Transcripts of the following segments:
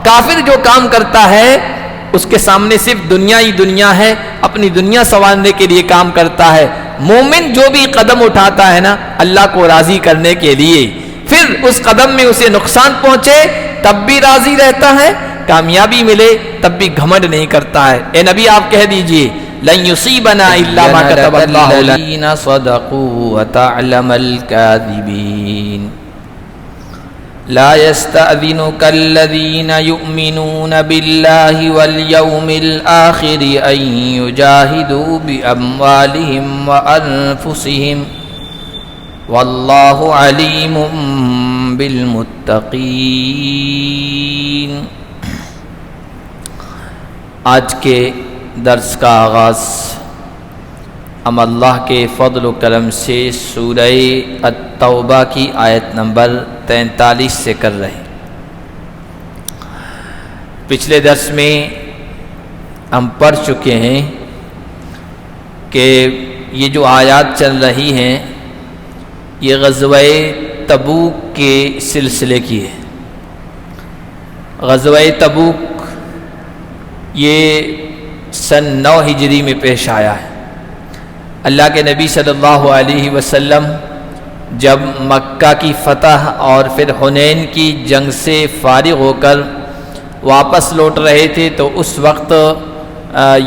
کافر جو کام کرتا ہے اس کے سامنے صرف دنیا ہی دنیا ہے، اپنی دنیا سنوارنے کے لیے کام کرتا ہے۔ مومن جو بھی قدم اٹھاتا ہے نا اللہ کو راضی کرنے کے لیے، پھر اس قدم میں اسے نقصان پہنچے تب بھی راضی رہتا ہے، کامیابی ملے تب بھی گھمنڈ نہیں کرتا ہے۔ اے نبی آپ کہہ دیجئے لن یصیبنا الا ما كتب اللہ لنا صدقوا وتعلم الكاذبین لا يستأذنك الذين يؤمنون بالله واليوم الآخر أن يجاهدوا بأموالهم وأنفسهم والله عليم بالمتقين۔ آج کے درس کا آغاز ہم اللہ کے فضل و کرم سے سورہ التوبہ کی آیت نمبر 43 سے کر رہے ہیں۔ پچھلے درس میں ہم پڑھ چکے ہیں کہ یہ جو آیات چل رہی ہیں یہ غزوہ تبوک کے سلسلے کی ہے۔ غزوہ تبوک یہ سن 9 ہجری میں پیش آیا ہے۔ اللہ کے نبی صلی اللہ علیہ وسلم جب مکہ کی فتح اور پھر حنین کی جنگ سے فارغ ہو کر واپس لوٹ رہے تھے تو اس وقت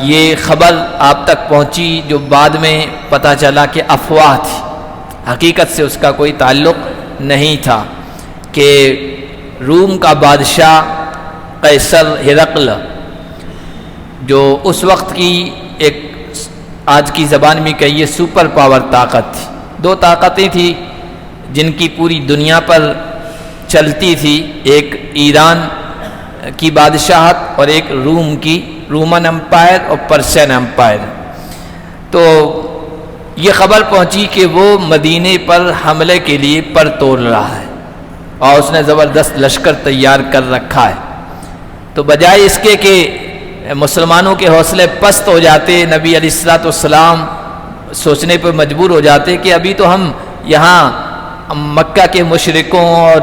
یہ خبر آپ تک پہنچی جو بعد میں پتہ چلا کہ افواہ تھی، حقیقت سے اس کا کوئی تعلق نہیں تھا، کہ روم کا بادشاہ قیصر ہرقل جو اس وقت کی ایک آج کی زبان میں کہیے سپر پاور طاقت تھی، 2 طاقتیں تھیں جن کی پوری دنیا پر چلتی تھی، ایک ایران کی بادشاہت اور ایک روم کی، رومن امپائر اور پرشین امپائر۔ تو یہ خبر پہنچی کہ وہ مدینے پر حملے کے لیے پر تول رہا ہے اور اس نے زبردست لشکر تیار کر رکھا ہے۔ تو بجائے اس کے کہ مسلمانوں کے حوصلے پست ہو جاتے، نبی علیہ الصلوۃ والسلام سوچنے پر مجبور ہو جاتے کہ ابھی تو ہم یہاں مکہ کے مشرکوں اور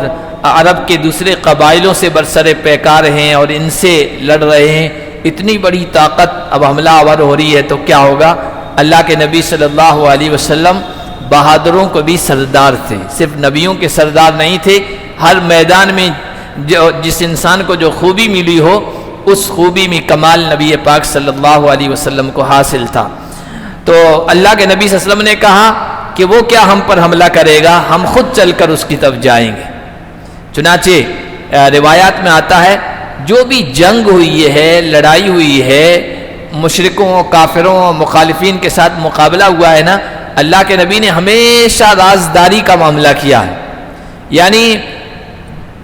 عرب کے دوسرے قبائلوں سے برسر پیکار ہیں اور ان سے لڑ رہے ہیں، اتنی بڑی طاقت اب حملہ آور ہو رہی ہے تو کیا ہوگا۔ اللہ کے نبی صلی اللہ علیہ وسلم بہادروں کو بھی سردار تھے، صرف نبیوں کے سردار نہیں تھے، ہر میدان میں جس انسان کو جو خوبی ملی ہو اس خوبی میں کمال نبی پاک صلی اللہ علیہ وسلم کو حاصل تھا۔ تو اللہ کے نبی صلی اللہ علیہ وسلم نے کہا کہ وہ کیا ہم پر حملہ کرے گا، ہم خود چل کر اس کی طرف جائیں گے۔ چنانچہ روایات میں آتا ہے جو بھی جنگ ہوئی ہے، لڑائی ہوئی ہے، مشرکوں، کافروں، مخالفین کے ساتھ مقابلہ ہوا ہے نا، اللہ کے نبی نے ہمیشہ رازداری کا معاملہ کیا ہے، یعنی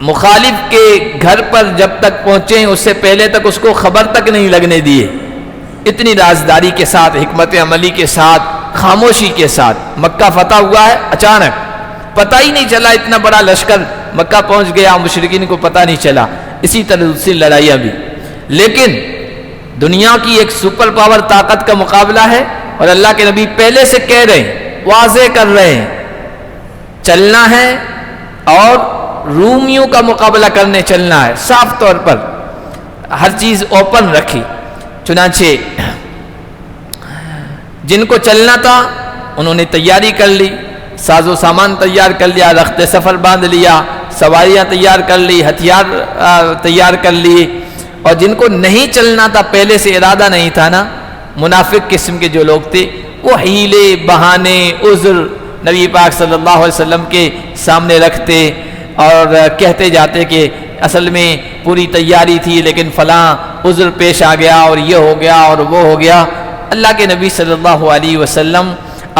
مخالف کے گھر پر جب تک پہنچے اس سے پہلے تک اس کو خبر تک نہیں لگنے دیے، اتنی رازداری کے ساتھ، حکمت عملی کے ساتھ، خاموشی کے ساتھ۔ مکہ فتح ہوا ہے، اچانک پتہ ہی نہیں چلا، اتنا بڑا لشکر مکہ پہنچ گیا، مشرکین کو پتہ نہیں چلا۔ اسی طرح دوسری لڑائیاں بھی، لیکن دنیا کی ایک سپر پاور طاقت کا مقابلہ ہے اور اللہ کے نبی پہلے سے کہہ رہے ہیں، واضح کر رہے ہیں چلنا ہے اور رومیوں کا مقابلہ کرنے چلنا ہے، صاف طور پر ہر چیز اوپن رکھی۔ چنانچہ جن کو چلنا تھا انہوں نے تیاری کر لی، ساز و سامان تیار کر لیا، رخت سفر باندھ لیا، سواریاں تیار کر لی، ہتھیار تیار کر لیے، اور جن کو نہیں چلنا تھا، پہلے سے ارادہ نہیں تھا نا، منافق قسم کے جو لوگ تھے، وہ حیلے، بہانے، عذر نبی پاک صلی اللہ علیہ وسلم کے سامنے رکھتے اور کہتے جاتے کہ اصل میں پوری تیاری تھی لیکن فلاں عذر پیش آ گیا اور یہ ہو گیا اور وہ ہو گیا۔ اللہ کے نبی صلی اللہ علیہ وسلم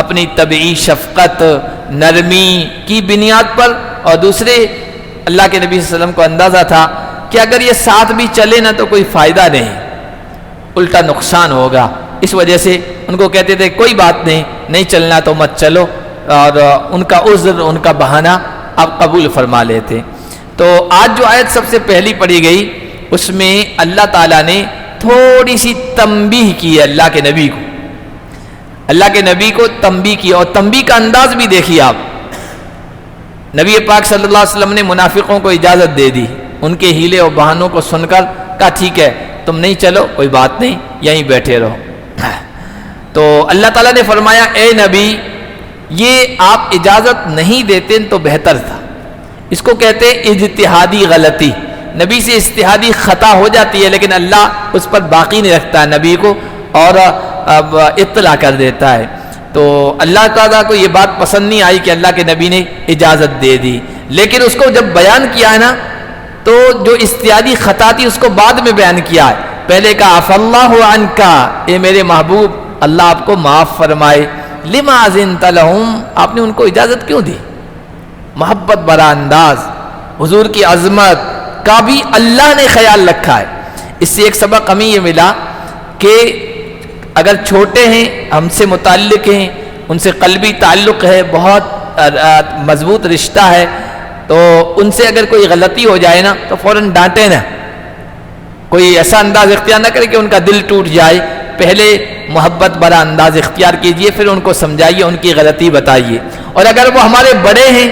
اپنی طبعی شفقت، نرمی کی بنیاد پر، اور دوسرے اللہ کے نبی صلی اللہ علیہ وسلم کو اندازہ تھا کہ اگر یہ ساتھ بھی چلے نا تو کوئی فائدہ نہیں، الٹا نقصان ہوگا، اس وجہ سے ان کو کہتے تھے کوئی بات نہیں، نہیں چلنا تو مت چلو، اور ان کا عذر، ان کا بہانہ آپ قبول فرما لیتے۔ تو آج جو آیت سب سے پہلی پڑھی گئی اس میں اللہ تعالیٰ نے تھوڑی سی تنبیہ کی ہے اللہ کے نبی کو، اللہ کے نبی کو تنبیہ کی، اور تنبیہ کا انداز بھی دیکھیے آپ۔ نبی پاک صلی اللہ علیہ وسلم نے منافقوں کو اجازت دے دی ان کے ہیلے اور بہانوں کو سن کر کہا ٹھیک ہے تم نہیں چلو کوئی بات نہیں یہیں بیٹھے رہو. تو اللہ تعالیٰ نے فرمایا اے نبی یہ آپ اجازت نہیں دیتے تو بہتر تھا. اس کو کہتے ہیں اجتہادی غلطی. نبی سے اجتہادی خطا ہو جاتی ہے لیکن اللہ اس پر باقی نہیں رکھتا ہے نبی کو اور اب اطلاع کر دیتا ہے. تو اللہ تعالیٰ کو یہ بات پسند نہیں آئی کہ اللہ کے نبی نے اجازت دے دی, لیکن اس کو جب بیان کیا ہے نا تو جو اجتہادی خطا تھی اس کو بعد میں بیان کیا ہے. پہلے کہا عفا اللہ عنکا, اے میرے محبوب اللہ آپ کو معاف فرمائے. لما اذنت لہم, آپ نے ان کو اجازت کیوں دی؟ محبت برا انداز, حضور کی عظمت کا بھی اللہ نے خیال رکھا ہے. اس سے ایک سبق ہمیں یہ ملا کہ اگر چھوٹے ہیں ہم سے متعلق ہیں, ان سے قلبی تعلق ہے, بہت مضبوط رشتہ ہے, تو ان سے اگر کوئی غلطی ہو جائے نا تو فوراً ڈانٹے نا, کوئی ایسا انداز اختیار نہ کرے کہ ان کا دل ٹوٹ جائے. پہلے محبت برا انداز اختیار کیجئے, پھر ان کو سمجھائیے, ان کی غلطی بتائیے. اور اگر وہ ہمارے بڑے ہیں,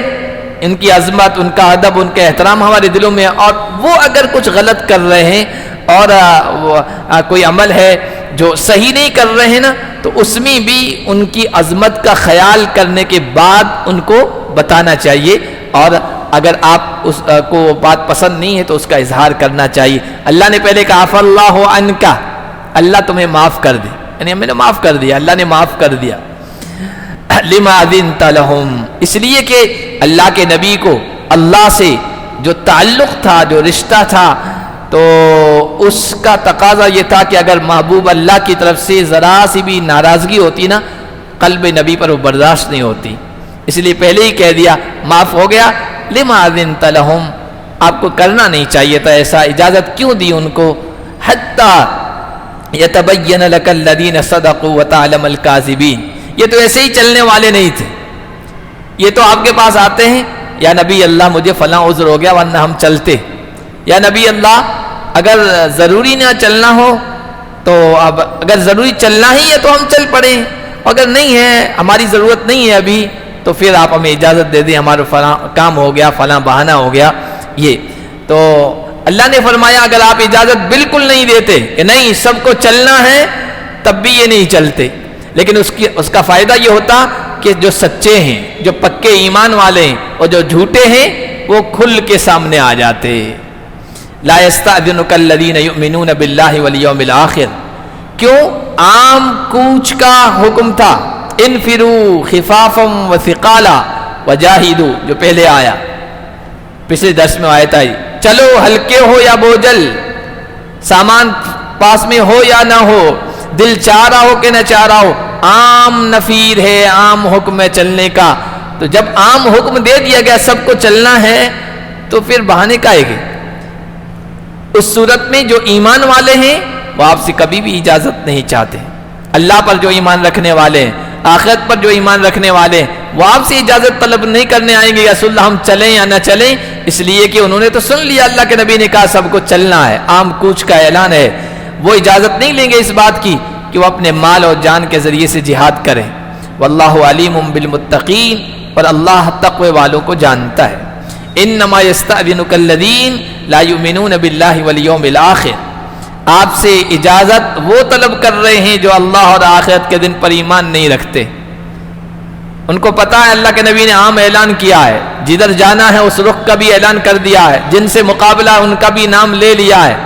ان کی عظمت, ان کا ادب, ان کا احترام ہمارے دلوں میں, اور وہ اگر کچھ غلط کر رہے ہیں اور کوئی عمل ہے جو صحیح نہیں کر رہے ہیں نا, تو اس میں بھی ان کی عظمت کا خیال کرنے کے بعد ان کو بتانا چاہیے. اور اگر آپ اس کو بات پسند نہیں ہے تو اس کا اظہار کرنا چاہیے. اللہ نے پہلے کہا عفا اللہ عنکا, اللہ تمہیں معاف کر دے, یعنی میں نے معاف کر دیا, اللہ نے معاف کر دیا. لما اذنت لہم, اس لیے کہ اللہ کے نبی کو اللہ سے جو تعلق تھا, جو رشتہ تھا, تو اس کا تقاضا یہ تھا کہ اگر محبوب اللہ کی طرف سے ذرا سی بھی ناراضگی ہوتی نا, قلب نبی پر وہ برداشت نہیں ہوتی. اس لیے پہلے ہی کہہ دیا معاف ہو گیا. لما اذنت لہم, آپ کو کرنا نہیں چاہیے تھا ایسا, اجازت کیوں دی ان کو؟ حتی یتبین لک الذین صدقوا وتعلم الکاذبین, یہ تو ایسے ہی چلنے والے نہیں تھے. یہ تو آپ کے پاس آتے ہیں, یا نبی اللہ مجھے فلاں عذر ہو گیا ورنہ ہم چلتے, یا نبی اللہ اگر ضروری نہ چلنا ہو تو اب اگر ضروری چلنا ہی ہے تو ہم چل پڑیں, اگر نہیں ہے ہماری ضرورت نہیں ہے ابھی تو پھر آپ ہمیں اجازت دے دیں, ہمارا فلاں کام ہو گیا, فلاں بہانہ ہو گیا. یہ تو اللہ نے فرمایا اگر آپ اجازت بالکل نہیں دیتے کہ نہیں سب کو چلنا ہے, تب بھی یہ نہیں چلتے. لیکن اس کا فائدہ یہ ہوتا کہ جو سچے ہیں, جو پکے ایمان والے ہیں, اور جو جھوٹے ہیں وہ کھل کے سامنے آ جاتے. لا یستأذنک الذین یؤمنون باللہ والیوم الآخر, کیوں؟ عام کوچ کا حکم تھا, انفروا خفافا وثقالا وجاہدوا, جو پہلے آیا پچھلے درس میں آیت آئی, چلو ہلکے ہو یا بوجھل, سامان پاس میں ہو یا نہ ہو, دل چاہ رہا ہو کہ نہ چاہ رہا ہو, عام نفیر ہے, عام حکم ہے چلنے کا. تو جب عام حکم دے دیا گیا سب کو چلنا ہے تو پھر بہانے کائے گے؟ اس صورت میں جو ایمان والے ہیں وہ آپ سے کبھی بھی اجازت نہیں چاہتے. اللہ پر جو ایمان رکھنے والے ہیں, آخرت پر جو ایمان رکھنے والے ہیں, وہ آپ سے اجازت طلب نہیں کرنے آئیں گے یا رسول اللہ ہم چلیں یا نہ چلیں, اس لیے کہ انہوں نے تو سن لیا اللہ کے نبی نے کہا سب کو چلنا ہے, عام کوچ کا اعلان ہے. وہ اجازت نہیں لیں گے اس بات کی کہ وہ اپنے مال اور جان کے ذریعے سے جہاد کریں. واللہ علیم بالمتقین, اور اللہ تقوی والوں کو جانتا ہے. انما یستأذنک الذین لا یؤمنون باللہ والیوم الآخر, آپ سے اجازت وہ طلب کر رہے ہیں جو اللہ اور آخرت کے دن پر ایمان نہیں رکھتے. ان کو پتا ہے اللہ کے نبی نے عام اعلان کیا ہے, جدھر جانا ہے اس رخ کا بھی اعلان کر دیا ہے, جن سے مقابلہ ان کا بھی نام لے لیا ہے.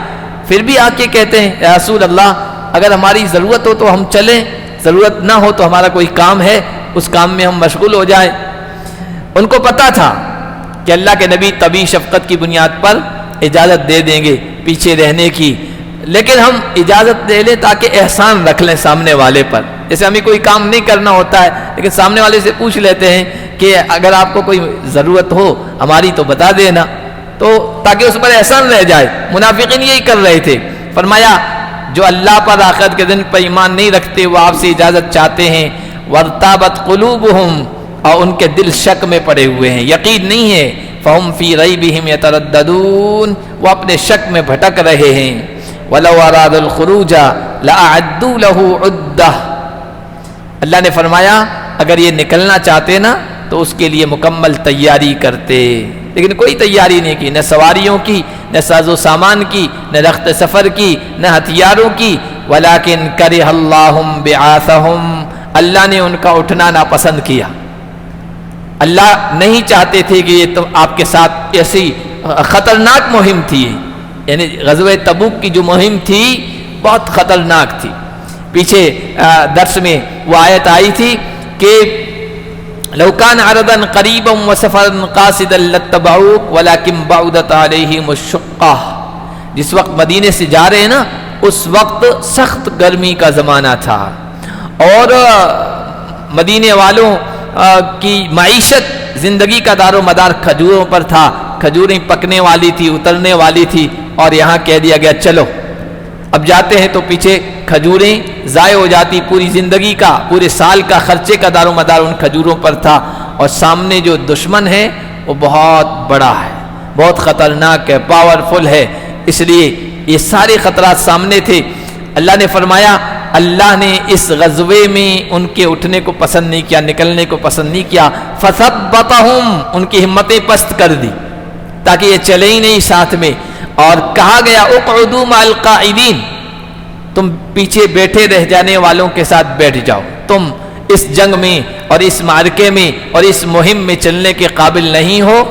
پھر بھی آ کے کہتے ہیں یا رسول اللہ اگر ہماری ضرورت ہو تو ہم چلیں, ضرورت نہ ہو تو ہمارا کوئی کام ہے اس کام میں ہم مشغول ہو جائیں. ان کو پتا تھا کہ اللہ کے نبی طبی شفقت کی بنیاد پر اجازت دے دیں گے پیچھے رہنے کی, لیکن ہم اجازت دے لیں تاکہ احسان رکھ لیں سامنے والے پر. جیسے ہمیں کوئی کام نہیں کرنا ہوتا ہے لیکن سامنے والے سے پوچھ لیتے ہیں کہ اگر آپ کو کوئی ضرورت ہو ہماری تو بتا دینا, تو تاکہ اس پر احسان رہ جائے. منافقین یہی کر رہے تھے. فرمایا جو اللہ پر آخرت کے دن پر ایمان نہیں رکھتے وہ آپ سے اجازت چاہتے ہیں. وارتابت قلوبہم, اور ان کے دل شک میں پڑے ہوئے ہیں, یقین نہیں ہے. فہم فی ریبہم یترددون, وہ اپنے شک میں بھٹک رہے ہیں. وَلَوْ أَرَادُوا الْخُرُوجَ لَأَعَدُّوا لَهُ عُدَّةً, اللہ نے فرمایا اگر یہ نکلنا چاہتے نا تو اس کے لیے مکمل تیاری کرتے, لیکن کوئی تیاری نہیں کی, نہ سواریوں کی نہ ساز و سامان کی، نہ رخت سفر کی، نہ ہتھیاروں کی، ولیکن کرہ اللہ بعاثہم، اللہ نے ان کا اٹھنا ناپسند کیا۔ اللہ نہیں چاہتے تھے کہ یہ تو آپ کے ساتھ ایسی خطرناک مہم تھی، یعنی غزوہ تبوک کی جو مہم تھی بہت خطرناک تھی۔ پیچھے درس میں وہ آیت آئی تھی کہ لو کان عرضا قریبا وسفرا قاصدا لاتبعوک ولکن بعدت علیہم الشقہ، جس وقت مدینے سے جا رہے ہیں نا اس وقت سخت گرمی کا زمانہ تھا، اور مدینے والوں کی معیشت زندگی کا دار و مدار کھجوروں پر تھا، کھجوریں پکنے والی تھی، اترنے والی تھی، اور یہاں کہہ دیا گیا چلو اب جاتے ہیں تو پیچھے کھجوریں ضائع ہو جاتی، پوری زندگی کا پورے سال کا خرچے کا دار و مدار ان کھجوروں پر تھا، اور سامنے جو دشمن ہے وہ بہت بڑا ہے، بہت خطرناک ہے، پاورفل ہے، اس لیے یہ سارے خطرات سامنے تھے۔ اللہ نے فرمایا اللہ نے اس غزوے میں ان کے اٹھنے کو پسند نہیں کیا، نکلنے کو پسند نہیں کیا، فثبتہم، ان کی ہمتیں پست کر دی تاکہ یہ چلے ہی نہیں ساتھ میں، اور کہا گیا اقعدوا مع القاعدین، تم پیچھے بیٹھے رہ جانے والوں کے ساتھ بیٹھ جاؤ، تم اس جنگ میں اور اس معرکے میں اور اس مہم میں چلنے کے قابل نہیں ہو،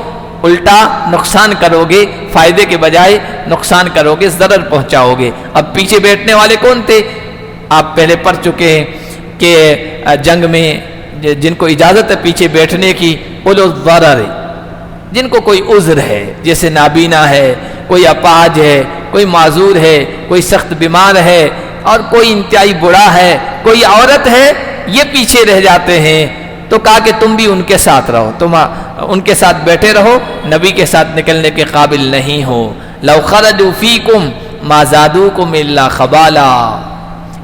الٹا نقصان کرو گے، فائدے کے بجائے نقصان کرو گے، ضرر پہنچاؤ گے۔ اب پیچھے بیٹھنے والے کون تھے؟ آپ پہلے پڑھ چکے ہیں کہ جنگ میں جن کو اجازت ہے پیچھے بیٹھنے کی، اولو الضرر، جن کو کوئی عذر ہے، جیسے نابینا ہے، کوئی اپاہج ہے، کوئی معذور ہے، کوئی سخت بیمار ہے، اور کوئی انتہائی بوڑھا ہے، کوئی عورت ہے، یہ پیچھے رہ جاتے ہیں، تو کہا کہ تم بھی ان کے ساتھ رہو، تم ان کے ساتھ بیٹھے رہو، نبی کے ساتھ نکلنے کے قابل نہیں ہو۔ لو خرجوا فیکم ما زادوکم الا خبالا،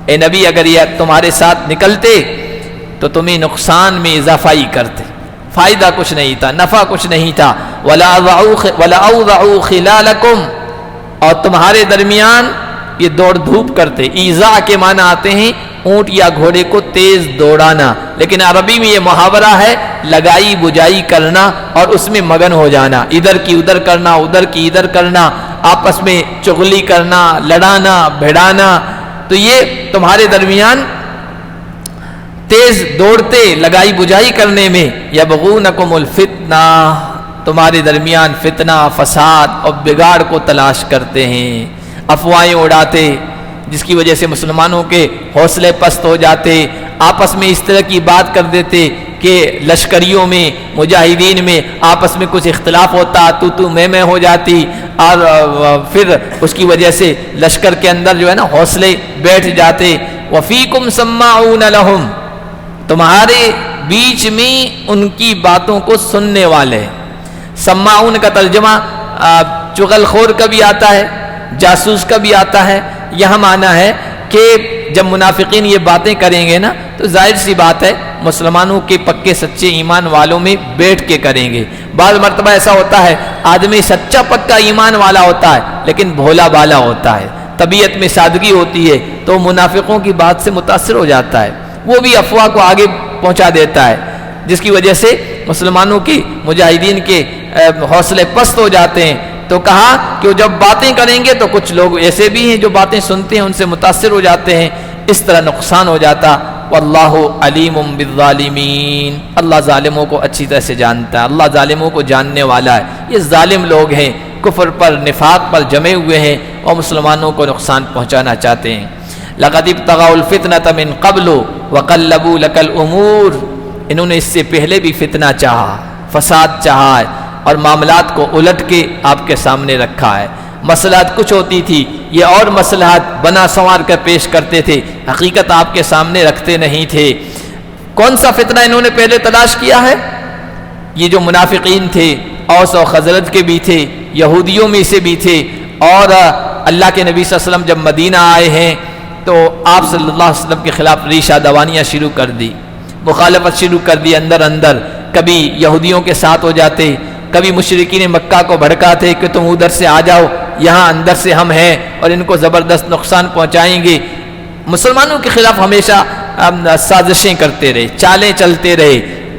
اے نبی اگر یہ تمہارے ساتھ نکلتے تو تمہیں نقصان میں اضافہ ہی کرتے، فائدہ کچھ نہیں تھا، نفع کچھ نہیں تھا۔ وَلَا أَوْضَعُوا خِلَالَكُمْ، اور تمہارے درمیان یہ دوڑ دھوپ کرتے، ایذا کے معنی آتے ہیں اونٹ یا گھوڑے کو تیز دوڑانا، لیکن عربی میں یہ محاورہ ہے لگائی بجائی کرنا اور اس میں مگن ہو جانا، ادھر کی ادھر کرنا، ادھر کی ادھر کرنا، آپس میں چغلی کرنا، لڑانا، بھڑانا، تو یہ تمہارے درمیان تیز دوڑتے لگائی بجائی کرنے میں، یبغونکم الفتنہ، تمہارے درمیان فتنہ، فساد اور بگاڑ کو تلاش کرتے ہیں، افواہیں اڑاتے جس کی وجہ سے مسلمانوں کے حوصلے پست ہو جاتے، آپس میں اس طرح کی بات کر دیتے کہ لشکریوں میں مجاہدین میں آپس میں کچھ اختلاف ہوتا، تو میں ہو جاتی، اور پھر اس کی وجہ سے لشکر کے اندر جو ہے نا حوصلے بیٹھ جاتے۔ وفیکم سماعون لہم، تمہارے بیچ میں ان کی باتوں کو سننے والے۔ سماعون کا ترجمہ چغل خور کا بھی آتا ہے، جاسوس کا بھی آتا ہے، یہاں معنی ہے کہ جب منافقین یہ باتیں کریں گے نا تو ظاہر سی بات ہے مسلمانوں کے پکے سچے ایمان والوں میں بیٹھ کے کریں گے۔ بعض مرتبہ ایسا ہوتا ہے آدمی سچا پکا ایمان والا ہوتا ہے لیکن بھولا بالا ہوتا ہے، طبیعت میں سادگی ہوتی ہے، تو منافقوں کی بات سے متاثر ہو جاتا ہے، وہ بھی افواہ کو آگے پہنچا دیتا ہے، جس کی وجہ سے مسلمانوں کے مجاہدین کے حوصلے پست ہو جاتے ہیں۔ تو کہا کہ وہ جب باتیں کریں گے تو کچھ لوگ ایسے بھی ہیں جو باتیں سنتے ہیں ان سے متاثر ہو جاتے ہیں، اس طرح نقصان ہو جاتا۔ واللہ علیم بالظالمین، اللہ ظالموں کو اچھی طرح سے جانتا ہے، اللہ ظالموں کو جاننے والا ہے۔ یہ ظالم لوگ ہیں، کفر پر نفاق پر جمے ہوئے ہیں اور مسلمانوں کو نقصان پہنچانا چاہتے ہیں۔ لقد ابتغوا الفتنة من قبل وقلبوا لك الامور، انہوں نے اس سے پہلے بھی فتنہ چاہا، فساد چاہا ہے، اور معاملات کو الٹ کے آپ کے سامنے رکھا ہے۔ مصلحت کچھ ہوتی تھی، یہ اور مصلحت بنا سنوار کر پیش کرتے تھے، حقیقت آپ کے سامنے رکھتے نہیں تھے۔ کون سا فتنہ انہوں نے پہلے تلاش کیا ہے؟ یہ جو منافقین تھے، اوس و خزرج کے بھی تھے، یہودیوں میں سے بھی تھے، اور اللہ کے نبی صلی اللہ علیہ وسلم جب مدینہ آئے ہیں تو آپ صلی اللہ علیہ وسلم کے خلاف ریشہ دوانیاں شروع کر دی، مخالفت شروع کر دی اندر اندر، کبھی یہودیوں کے ساتھ ہو جاتے، کبھی مشرکین مکہ کو بھڑکاتے کہ تم ادھر سے آ جاؤ، یہاں اندر سے ہم ہیں اور ان کو زبردست نقصان پہنچائیں گے۔ مسلمانوں کے خلاف ہمیشہ سازشیں کرتے رہے، چالیں چلتے رہے،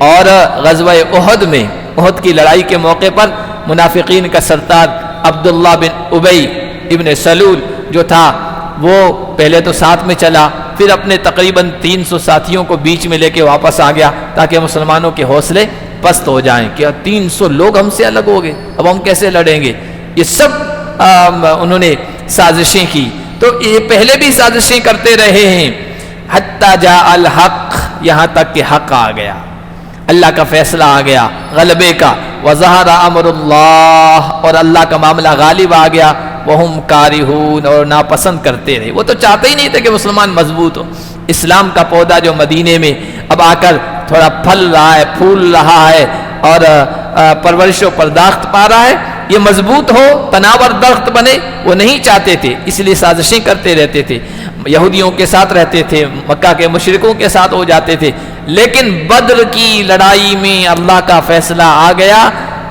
اور غزوہ احد میں، احد کی لڑائی کے موقع پر منافقین کا سردار عبداللہ بن ابی ابن سلول جو تھا وہ پہلے تو ساتھ میں چلا، پھر اپنے تقریباً 300 ساتھیوں کو بیچ میں لے کے واپس آ گیا تاکہ مسلمانوں کے حوصلے پست ہو جائیں کہ 300 لوگ ہم سے الگ ہو گئے، اب ہم کیسے لڑیں گے۔ یہ سب انہوں نے سازشیں کی، تو یہ پہلے بھی سازشیں کرتے رہے ہیں، حتی جاء الحق، یہاں تک کہ حق آ گیا، اللہ کا فیصلہ آ گیا غلبے کا، وظہر امر اللہ، اور اللہ کا معاملہ غالب آ گیا، وہم کارہون، اور ناپسند کرتے رہے۔ وہ تو چاہتے ہی نہیں تھے کہ مسلمان مضبوط ہو۔ اسلام کا پودا جو مدینے میں اب آ کر تھوڑا پھل رہا ہے، پھول رہا ہے اور پرورش و پرداخت پا رہا ہے، یہ مضبوط ہو، تناور درخت بنے، وہ نہیں چاہتے تھے، اس لیے سازشیں کرتے رہتے تھے، یہودیوں کے ساتھ رہتے تھے، مکہ کے مشرکوں کے ساتھ ہو جاتے تھے، لیکن بدر کی لڑائی میں اللہ کا فیصلہ آ گیا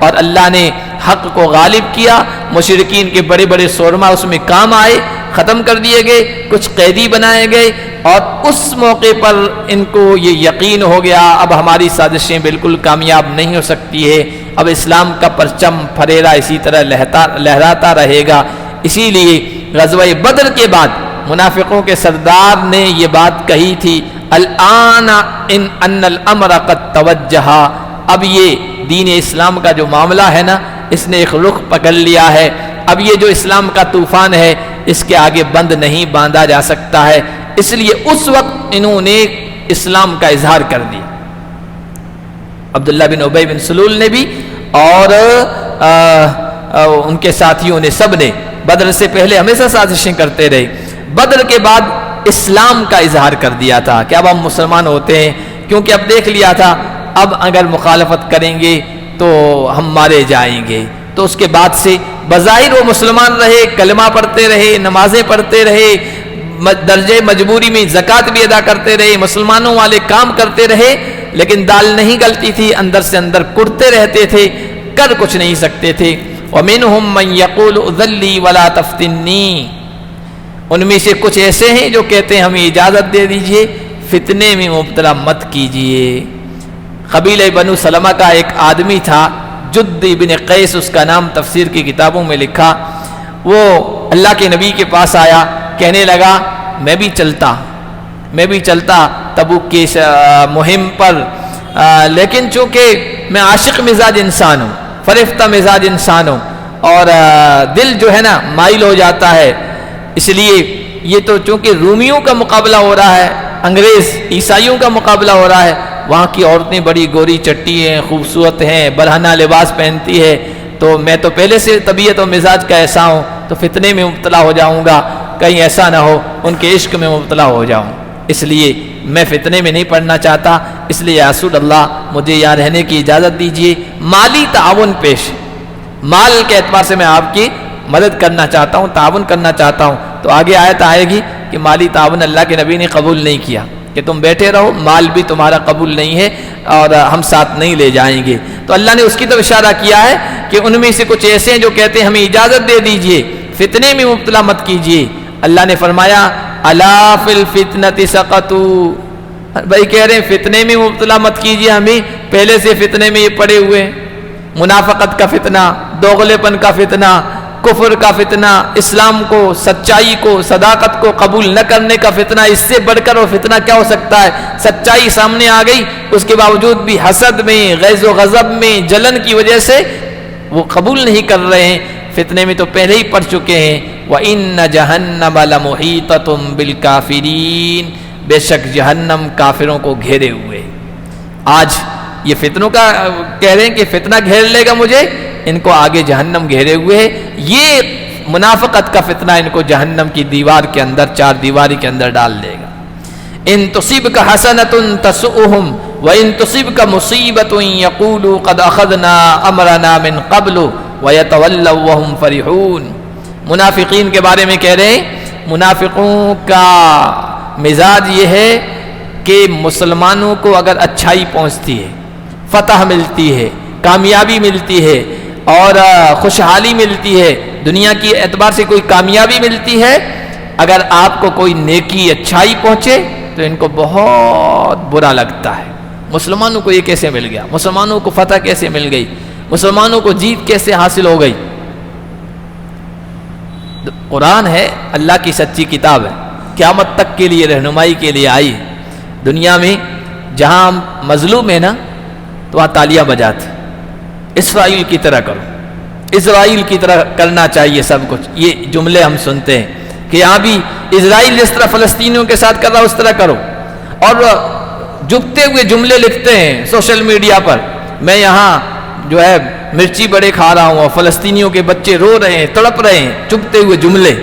اور اللہ نے حق کو غالب کیا، مشرکین کے بڑے بڑے سورما اس میں کام آئے، ختم کر دیے گئے، کچھ قیدی بنائے گئے، اور اس موقع پر ان کو یہ یقین ہو گیا اب ہماری سازشیں بالکل کامیاب نہیں ہو سکتی ہے، اب اسلام کا پرچم پھریرا اسی طرح لہراتا رہے گا۔ اسی لیے غزوہ بدر کے بعد منافقوں کے سردار نے یہ بات کہی تھی، الآن ان الامر قد توجہ، اب یہ دین اسلام کا جو معاملہ ہے نا، اس نے ایک رخ پکڑ لیا ہے، اب یہ جو اسلام کا طوفان ہے اس کے آگے بند نہیں باندھا جا سکتا ہے، اس لیے اس وقت انہوں نے اسلام کا اظہار کر دیا۔ عبداللہ بن ابی بن سلول نے بھی اور ان کے ساتھیوں نے، سب نے بدر سے پہلے ہمیشہ سازشیں کرتے رہے، بدر کے بعد اسلام کا اظہار کر دیا تھا کہ اب ہم مسلمان ہوتے ہیں، کیونکہ اب دیکھ لیا تھا اب اگر مخالفت کریں گے تو ہم مارے جائیں گے، تو اس کے بعد سے بظاہر وہ مسلمان رہے، کلمہ پڑھتے رہے، نمازیں پڑھتے رہے، درجے مجبوری میں زکوٰۃ بھی ادا کرتے رہے، مسلمانوں والے کام کرتے رہے، لیکن دال نہیں گلتی تھی، اندر سے اندر کڑتے رہتے تھے، کر کچھ نہیں سکتے تھے۔ وَمِنْهُمْ مَنْ يَقُولُ اُذَلِّي وَلَا تَفْتِنِّي، ان میں سے کچھ ایسے ہیں جو کہتے ہیں ہمیں اجازت دے دیجئے، فتنے میں مبتلا مت کیجئے۔ قبیلہ بنو سلمہ کا ایک آدمی تھا، جد بن قیس اس کا نام، تفسیر کی کتابوں میں لکھا، وہ اللہ کے نبی کے پاس آیا، کہنے لگا میں بھی چلتا تبوک کی مہم پر، لیکن چونکہ میں عاشق مزاج انسان ہوں، فرفتہ مزاج انسان ہوں، اور دل جو ہے نا مائل ہو جاتا ہے، اس لیے یہ تو چونکہ رومیوں کا مقابلہ ہو رہا ہے، انگریز عیسائیوں کا مقابلہ ہو رہا ہے، وہاں کی عورتیں بڑی گوری چٹی ہیں، خوبصورت ہیں، برہنہ لباس پہنتی ہے، تو میں تو پہلے سے طبیعت و مزاج کا ایسا ہوں، تو فتنے میں مبتلا ہو جاؤں گا، کہیں ایسا نہ ہو ان کے عشق میں مبتلا ہو جاؤں، اس لیے میں فتنے میں نہیں پڑنا چاہتا، اس لیے یا رسول اللہ مجھے یہاں رہنے کی اجازت دیجیے، مالی تعاون پیش، مال کے اعتبار سے میں آپ کی مدد کرنا چاہتا ہوں، تعاون کرنا چاہتا ہوں، تو آگے آیت آئے گی کہ مالی تعاون اللہ کے نبی نے قبول نہیں کیا، کہ تم بیٹھے رہو، مال بھی تمہارا قبول نہیں ہے اور ہم ساتھ نہیں لے جائیں گے، تو اللہ نے اس کی طرف اشارہ کیا ہے کہ ان میں سے کچھ ایسے ہیں جو کہتے ہیں ہمیں اجازت دے دیجئے، فتنے میں مبتلا مت کیجئے۔ اللہ نے فرمایا الا فی الفتنۃ سقطوا، بھائی کہہ رہے ہیں فتنے میں مبتلا مت کیجئے، ہمیں پہلے سے فتنے میں یہ پڑے ہوئے ہیں، منافقت کا فتنہ، دوغلے پن کا فتنہ، کفر کا فتنہ، اسلام کو، سچائی کو، صداقت کو قبول نہ کرنے کا فتنہ، اس سے بڑھ کر وہ فتنہ کیا ہو سکتا ہے؟ سچائی سامنے آ گئی، اس کے باوجود بھی حسد میں، غیظ و غضب میں، جلن کی وجہ سے وہ قبول نہیں کر رہے ہیں، فتنے میں تو پہلے ہی پڑ چکے ہیں۔ وَإِنَّ جَهَنَّمَ لَمُحِيطَةٌ بِالْكَافِرِينَ، بے شک جہنم کافروں کو گھیرے ہوئے۔ آج یہ فتنوں کا کہہ رہے ہیں کہ فتنہ گھیر لے گا مجھے، ان کو آگے جہنم گھیرے ہوئے ہے، یہ منافقت کا فتنہ ان کو جہنم کی دیوار کے اندر، چار دیواری کے اندر ڈال دے گا۔ ان تصیبک حسنۃ تسؤہم وان تصیبک مصیبۃ یقولوا قد اخذنا امرنا من قبل ویتولوا وهم فرحون۔ منافقین کے بارے میں کہہ رہے ہیں، منافقوں کا مزاج یہ ہے کہ مسلمانوں کو اگر اچھائی پہنچتی ہے، فتح ملتی ہے، کامیابی ملتی ہے اور خوشحالی ملتی ہے، دنیا کی اعتبار سے کوئی کامیابی ملتی ہے، اگر آپ کو کوئی نیکی اچھائی پہنچے تو ان کو بہت برا لگتا ہے، مسلمانوں کو یہ کیسے مل گیا، مسلمانوں کو فتح کیسے مل گئی، مسلمانوں کو جیت کیسے حاصل ہو گئی۔ قرآن ہے اللہ کی سچی کتاب ہے، قیامت تک کے لیے رہنمائی کے لیے آئی۔ دنیا میں جہاں ہم مظلوم ہیں نا تو وہاں تالیاں بجاتے، اسرائیل کی طرح کرو، اسرائیل کی طرح کرنا چاہیے سب کچھ، یہ جملے ہم سنتے ہیں کہ یہاں بھی اسرائیل جس طرح فلسطینیوں کے ساتھ کر رہا اس طرح کرو، اور جھکتے ہوئے جملے لکھتے ہیں سوشل میڈیا پر، میں یہاں جو ہے مرچی بڑے کھا رہا ہوں اور فلسطینیوں کے بچے رو رہے ہیں، تڑپ رہے ہیں، چبھتے ہوئے جملے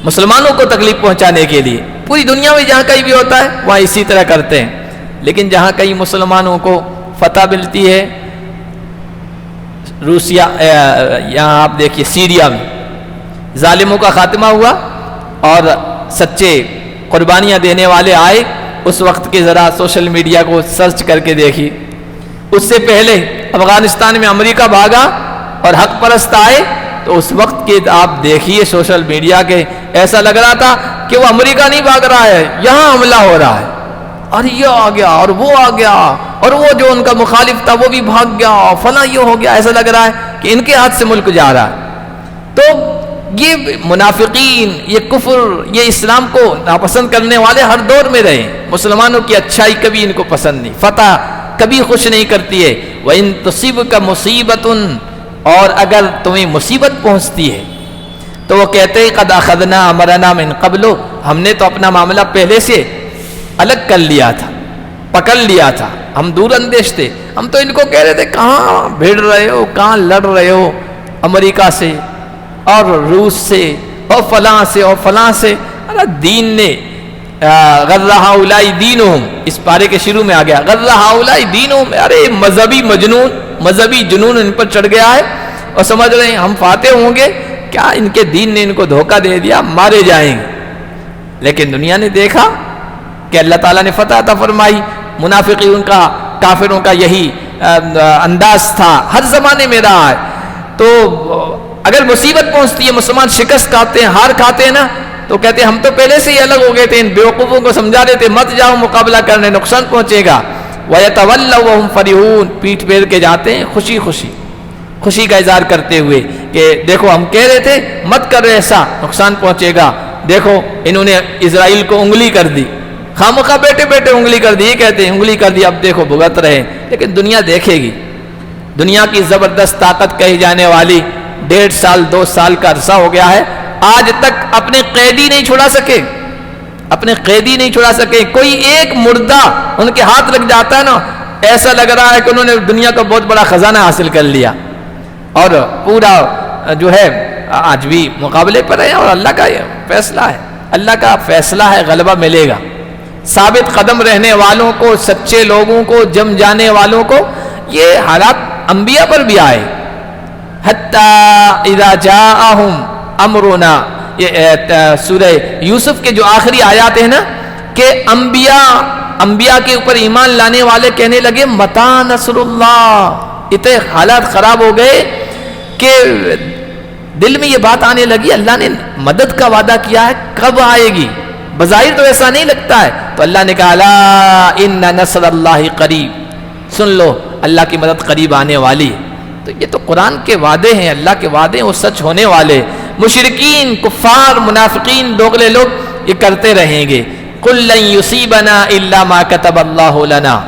مسلمانوں کو تکلیف پہنچانے کے لیے۔ پوری دنیا میں جہاں کہیں بھی ہوتا ہے وہاں اسی طرح کرتے ہیں، لیکن جہاں کئی مسلمانوں کو فتح ملتی ہے، روسیا، یہاں آپ دیکھیے سیریا میں ظالموں کا خاتمہ ہوا اور سچے قربانیاں دینے والے آئے، اس وقت کے ذرا سوشل میڈیا کو سرچ کر کے دیکھیے۔ اس سے پہلے افغانستان میں امریکہ بھاگا اور حق پرست آئے، تو اس وقت کے آپ دیکھیے سوشل میڈیا کے، ایسا لگ رہا تھا کہ وہ امریکہ نہیں بھاگ رہا ہے، یہاں حملہ ہو رہا ہے، اور یہ آ گیا اور وہ آ گیا اور وہ جو ان کا مخالف تھا وہ بھی بھاگ گیا، فلاں یہ ہو گیا، ایسا لگ رہا ہے کہ ان کے ہاتھ سے ملک جا رہا ہے۔ تو یہ منافقین، یہ کفر، یہ اسلام کو ناپسند کرنے والے ہر دور میں رہے، مسلمانوں کی اچھائی کبھی ان کو پسند نہیں، فتح کبھی خوش نہیں کرتی ہے۔ وَإِن تُصِبْكَ مُصِيبَةٌ، اور اگر تمہیں مصیبت پہنچتی ہے تو وہ کہتے ہیں قَدْ أَخَذْنَا أَمْرَنَا مِن قَبْلُ، ہم نے تو اپنا معاملہ پہلے سے الگ کر لیا تھا، پکڑ لیا تھا، ہم دور اندیش تھے، ہم تو ان کو کہہ رہے تھے کہاں بھیڑ رہے ہو، کہاں لڑ رہے ہو امریکہ سے اور روس سے اور فلاں سے اور فلاں سے۔ دین نے غر ہؤلاء دینہم، اس پارے کے شروع میں آ گیا غر ہؤلاء دینہم، ارے مذہبی مجنون، مذہبی جنون ان پر چڑھ گیا ہے اور سمجھ رہے ہیں ہم فاتح ہوں گے، کیا ان کے دین نے ان کو دھوکہ دے دیا، مارے جائیں گے۔ لیکن دنیا نے دیکھا کہ اللہ تعالیٰ نے فتح عطا فرمائی۔ منافقین کا، کافروں کا یہی انداز تھا، ہر زمانے میں رہا ہے۔ تو اگر مصیبت پہنچتی ہے، مسلمان شکست کھاتے ہیں، ہار کھاتے ہیں نا، تو کہتے ہیں ہم تو پہلے سے ہی الگ ہو گئے تھے، ان بیوقوفوں کو سمجھا رہے تھے مت جاؤ مقابلہ کرنے، نقصان پہنچے گا۔ وَيَتَوَلَّوْا وَهُمْ فَرِحُونَ، پیٹھ پھیر کے جاتے ہیں خوشی خوشی، خوشی کا اظہار کرتے ہوئے کہ دیکھو ہم کہہ رہے تھے مت کرو ایسا، نقصان پہنچے گا، دیکھو انہوں نے اسرائیل کو انگلی کر دی، خامخواہ بیٹھے بیٹھے انگلی کر دی، یہ کہتے ہیں انگلی کر دی، اب دیکھو بھگت رہے۔ لیکن دنیا دیکھے گی، دنیا کی زبردست طاقت کہی جانے والی 1.5 سال 2 سال کا عرصہ ہو گیا ہے، آج تک اپنے قیدی نہیں چھڑا سکے، اپنے قیدی نہیں چھڑا سکے۔ کوئی ایک مردہ ان کے ہاتھ لگ جاتا ہے نا، ایسا لگ رہا ہے کہ انہوں نے دنیا کا بہت بڑا خزانہ حاصل کر لیا، اور پورا جو ہے آج بھی مقابلے پر ہے، اور اللہ کا یہ فیصلہ ہے، اللہ کا فیصلہ ہے، غلبہ ملے گا۔ ثابت قدم رہنے والوں کو، سچے لوگوں کو، جم جانے والوں کو، یہ حالات انبیاء پر بھی آئے۔ حتی اذا جاءہم امرنا، یہ سورہ یوسف کے جو آخری آیات ہیں نا، کہ انبیاء کے اوپر ایمان لانے والے کہنے لگے متی نصر اللہ، اتنے حالات خراب ہو گئے کہ دل میں یہ بات آنے لگی اللہ نے مدد کا وعدہ کیا ہے، کب آئے گی؟ بظاہر تو ایسا نہیں لگتا ہے، تو اللہ نے کہا الا ان نصر اللہ قریب، سن لو اللہ کی مدد قریب آنے والی ہے۔ تو یہ تو قرآن کے وعدے ہیں، اللہ کے وعدے ہیں، وہ سچ ہونے والے۔ مشرکین، کفار، منافقین، دوغلے لوگ یہ کرتے رہیں گے۔ قل لن یصیبنا الا ما کتب اللہ لنا،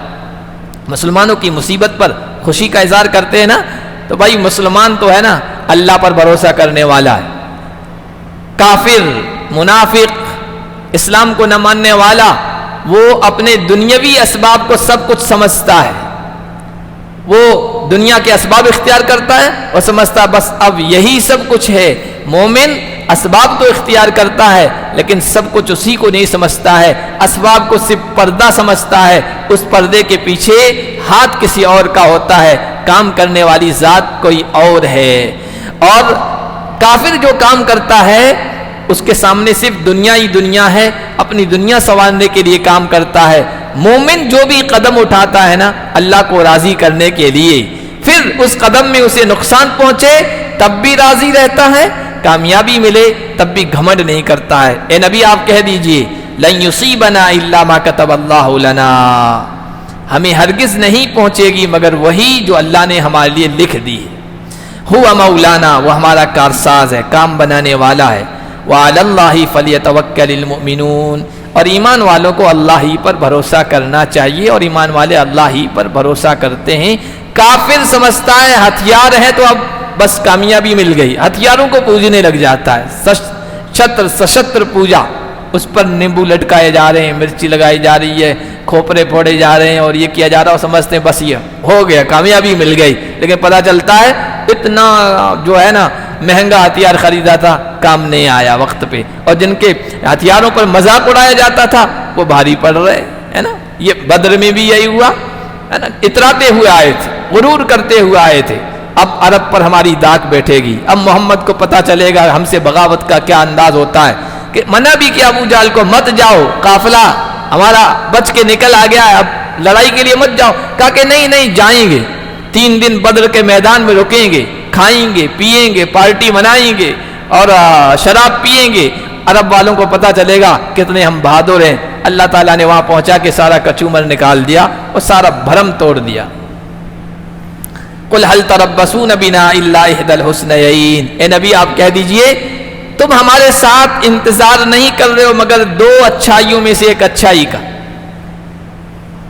مسلمانوں کی مصیبت پر خوشی کا اظہار کرتے ہیں نا، تو بھائی مسلمان تو ہے نا اللہ پر بھروسہ کرنے والا ہے۔ کافر، منافق، اسلام کو نہ ماننے والا، وہ اپنے دنیاوی اسباب کو سب کچھ سمجھتا ہے، وہ دنیا کے اسباب اختیار کرتا ہے اور سمجھتا بس اب یہی سب کچھ ہے۔ مومن اسباب تو اختیار کرتا ہے لیکن سب کچھ اسی کو نہیں سمجھتا ہے، اسباب کو صرف پردہ سمجھتا ہے، اس پردے کے پیچھے ہاتھ کسی اور کا ہوتا ہے، کام کرنے والی ذات کوئی اور ہے۔ اور کافر جو کام کرتا ہے اس کے سامنے صرف دنیا ہی دنیا ہے، اپنی دنیا سنوارنے کے لیے کام کرتا ہے۔ مومن جو بھی قدم اٹھاتا ہے نا اللہ کو راضی کرنے کے لیے، پھر اس قدم میں اسے نقصان پہنچے تب بھی راضی رہتا ہے، کامیابی ملے تب بھی گھمنڈ نہیں کرتا ہے۔ اے نبی آپ کہہ دیجئے لن یصیبنا الا ما کتب اللہ لنا، ہمیں ہرگز نہیں پہنچے گی مگر وہی جو اللہ نے ہمارے لیے لکھ دی۔ ہوا مولانا، وہ ہمارا کارساز ہے، کام بنانے والا ہے، وعلی اللہ فلیتوکل المؤمنون، اور ایمان والوں کو اللہ ہی پر بھروسہ کرنا چاہیے، اور ایمان والے اللہ ہی پر بھروسہ کرتے ہیں۔ کافر سمجھتا ہے ہتھیار ہے تو اب بس کامیابی مل گئی، ہتھیاروں کو پوجنے لگ جاتا ہے، سشتر پوجا، اس پر نیمبو لٹکائے جا رہے ہیں، مرچی لگائی جا رہی ہے، کھوپرے پھوڑے جا رہے ہیں، اور یہ کیا جا رہا ہے، اور سمجھتے ہیں بس یہ ہو گیا، کامیابی مل گئی، لیکن پتہ چلتا ہے اتنا جو ہے نا مہنگا ہتھیار خریدا تھا، کام نہیں آیا وقت پہ، اور جن کے ہتھیاروں پر مذاق اڑایا جاتا تھا وہ بھاری پڑ رہے ہے نا۔ یہ بدر میں بھی یہی ہوا ہے نا، اتراتے ہوئے آئے تھے، غرور کرتے ہوئے آئے تھے، اب عرب پر ہماری داغ بیٹھے گی، اب محمد کو پتہ چلے گا ہم سے بغاوت کا کیا انداز ہوتا ہے، کہ منع بھی کیا ابو جہل کو، مت جاؤ، قافلہ ہمارا بچ کے نکل آ گیا ہے، اب لڑائی کے لیے مت جاؤ، کہا کہ نہیں جائیں گے، 3 دن بدر کے میدان میں رکیں گے، کھائیں گے، پیئیں گے، پارٹی منائیں گے، اور شراب پیئیں گے، عرب والوں کو پتہ چلے گا کتنے ہم بہادر ہیں۔ اللہ تعالیٰ نے وہاں پہنچا کے سارا کچومر نکال دیا اور سارا بھرم توڑ دیا۔ قل هل تربصون بنا الا احدى الحسنيين، اے نبی آپ کہہ دیجئے تم ہمارے ساتھ انتظار نہیں کر رہے ہو مگر 2 اچھائیوں میں سے ایک اچھائی کا،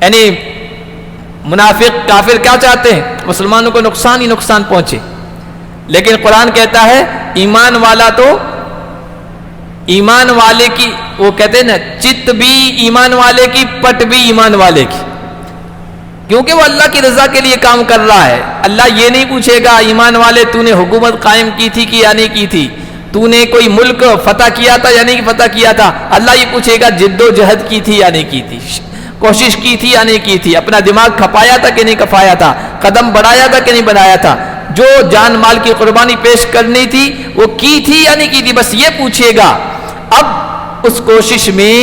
یعنی منافق کافر کیا چاہتے ہیں؟ مسلمانوں کو نقصان ہی نقصان پہنچے، لیکن قرآن کہتا ہے ایمان والا تو ایمان والے کی، وہ کہتے ہیں نا چت بھی ایمان والے کی، پٹ بھی ایمان والے کی، کیونکہ وہ اللہ کی رضا کے لیے کام کر رہا ہے۔ اللہ یہ نہیں پوچھے گا ایمان والے تو نے حکومت قائم کی تھی کہ یا نہیں کی تھی، تو نے کوئی ملک فتح کیا تھا یا نہیں فتح کیا تھا، اللہ یہ پوچھے گا جد و جہد کی تھی یا نہیں کی تھی، کوشش کی تھی یا نہیں کی تھی، اپنا دماغ کھپایا تھا کہ نہیں کھپایا تھا، قدم بڑھایا تھا کہ نہیں بڑھایا تھا، جو جان مال کی قربانی پیش کرنی تھی وہ کی تھی یا نہیں کی تھی، بس یہ پوچھے گا۔ اب اس کوشش میں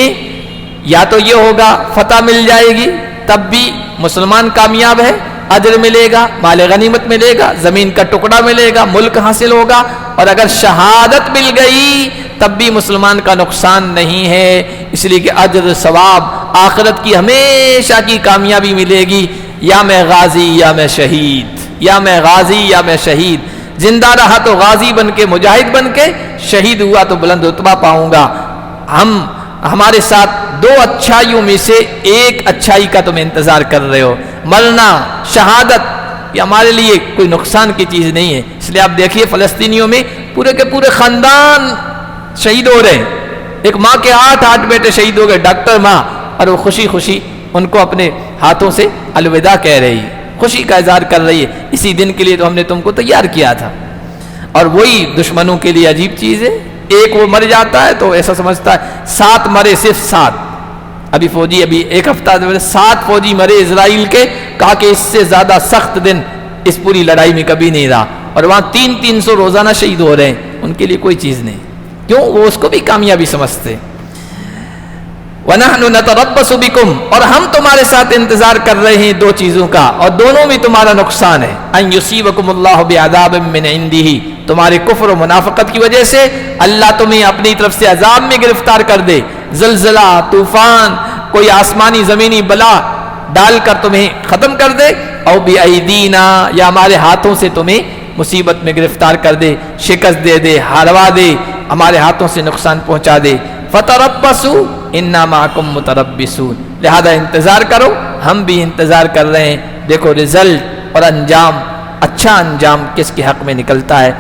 یا تو یہ ہوگا فتح مل جائے گی، تب بھی مسلمان کامیاب ہے، اجر ملے گا، مال غنیمت ملے گا، زمین کا ٹکڑا ملے گا، ملک حاصل ہوگا، اور اگر شہادت مل گئی تب بھی مسلمان کا نقصان نہیں ہے، اس لیے کہ اجر ثواب آخرت کی ہمیشہ کی کامیابی ملے گی، یا میں غازی یا میں شہید، یا میں غازی یا میں شہید، زندہ رہا تو غازی بن کے، مجاہد بن کے، شہید ہوا تو بلند رتبہ پاؤں گا۔ ہمارے ساتھ 2 اچھائیوں میں سے ایک اچھائی کا تم انتظار کر رہے ہو، مرنا، شہادت، یہ ہمارے لیے کوئی نقصان کی چیز نہیں ہے۔ اس لیے آپ دیکھیے فلسطینیوں میں پورے کے پورے خاندان شہید ہو رہے ہیں، ایک ماں کے 8 بیٹے شہید ہو گئے، ڈاکٹر ماں، اور وہ خوشی خوشی ان کو اپنے ہاتھوں سے الوداع کہہ رہی ہے، خوشی کا اظہار کر رہی ہے، اسی دن کے لیے تو ہم نے تم کو تیار کیا تھا۔ اور وہی دشمنوں کے لیے عجیب چیز ہے، ایک وہ مر جاتا ہے تو ایسا سمجھتا ہے 7 مرے، صرف 7، ابھی فوجی ابھی 1 ہفتہ 7 فوجی مرے اسرائیل کے، کہا کہ اس سے زیادہ سخت دن اس پوری لڑائی میں کبھی نہیں رہا، اور وہاں 300 روزانہ شہید ہو رہے ہیں، ان کے لیے کوئی چیز نہیں، کیوں؟ وہ اس کو بھی کامیابی سمجھتے۔ وَنَحْنُ نَتَرَبَّصُ بِكُمْ، اور ہم تمہارے ساتھ انتظار کر رہے ہیں 2 چیزوں کا، اور دونوں میں تمہارا نقصان ہے، أَن يُصِيبَكُمُ اللَّهُ بِعَذَابٍ مِّنْ عِنْدِهِ، تمہارے کفر و منافقت کی وجہ سے اللہ تمہیں اپنی طرف سے عذاب میں گرفتار کر دے، زلزلہ، طوفان، کوئی آسمانی زمینی بلا ڈال کر تمہیں ختم کر دے، او بِأَيْدِينَا، یا ہمارے ہاتھوں سے تمہیں مصیبت میں گرفتار کر دے، شکست دے دے، ہاروا دے، ہمارے ہاتھوں سے نقصان پہنچا دے۔ فَتَرَبَّصُوا إِنَّا مَعَكُمْ مُتَرَبِّصُونَ، لہذا انتظار کرو، ہم بھی انتظار کر رہے ہیں، دیکھو رزلٹ اور انجام، اچھا انجام کس کے حق میں نکلتا ہے۔